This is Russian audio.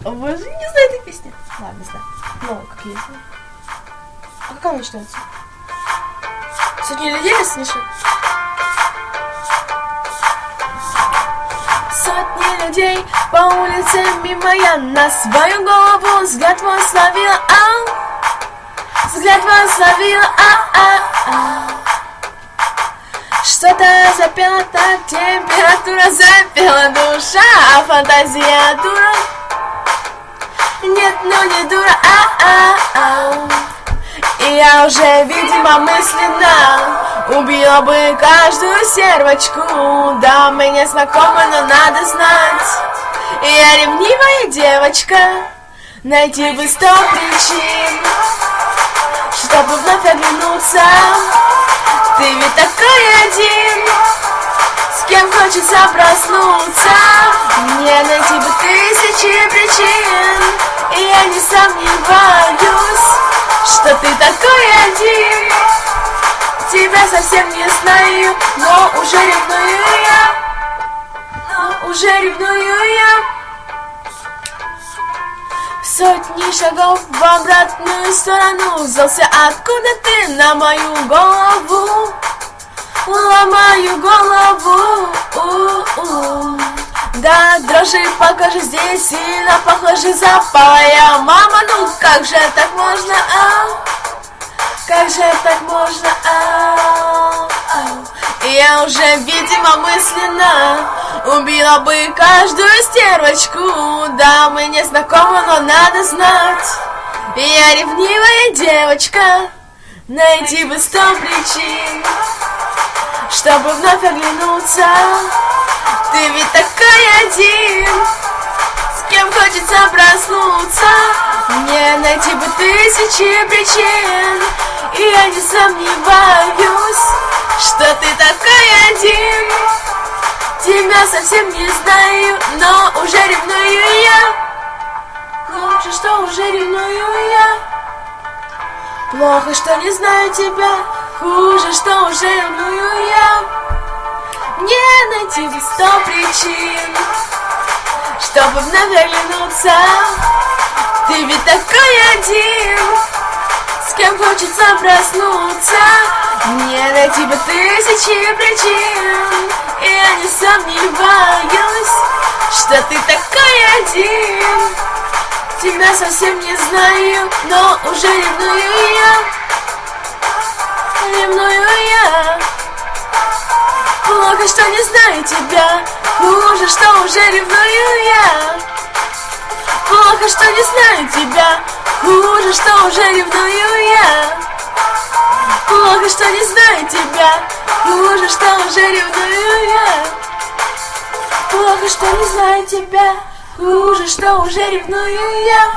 О боже, не знаю этой песни. Ладно, знаю. Ну, как я знаю. А как она начинается? Сотни людей нас слышат? Сотни людей по улице мимо, я на свою голову взгляд твой словила, взгляд твой словила, Что-то запела так, температура запела душа, а фантазия дура. Нет, ну не дура, И я уже, видимо, мысленно убила бы каждую стервочку. Да, мы не знакомы, но надо знать, я ревнивая девочка. Найти бы 100 причин, чтобы вновь оглянуться. Ты ведь такой один, с кем хочется проснуться. Мне найти бы 1000 причин, и я не сомневаюсь, что ты такой один. Тебя совсем не знаю, но уже ревную я. Сотни шагов в обратную сторону взялся откуда ты на мою голову, ломаю голову. Да, дрожи, покажи, здесь сильно похоже запала я. Мама, ну как же так можно, Как же так можно, Я уже, видимо, мысленно убила бы каждую стервочку. Да, мы не знакомы, но надо знать, я ревнивая девочка. Найти бы 100 причин, чтобы вновь оглянуться. Ты ведь такой один, с кем хочется проснуться. Мне найти бы 1000 причин, и я не сомневаюсь, что ты такой один. Тебя совсем не знаю, но уже ревную я. Хуже, что уже ревную я. Плохо, что не знаю тебя. Хуже, что уже ревную я. Мне найти бы 100 причин, чтобы вновь оглянуться. Ты ведь такой один, с кем хочется проснуться. Мне найти бы 1000 причин, и я не сомневаюсь, что ты такой один. Тебя совсем не знаю, но уже ревную я. Плохо, что не знаю тебя. Хуже, что уже ревную я. Плохо, что не знаю тебя. Хуже, что уже ревную я. Плохо, что не знаю тебя. Хуже, что уже ревную я. Плохо, что не знаю тебя. Хуже, что уже ревную я.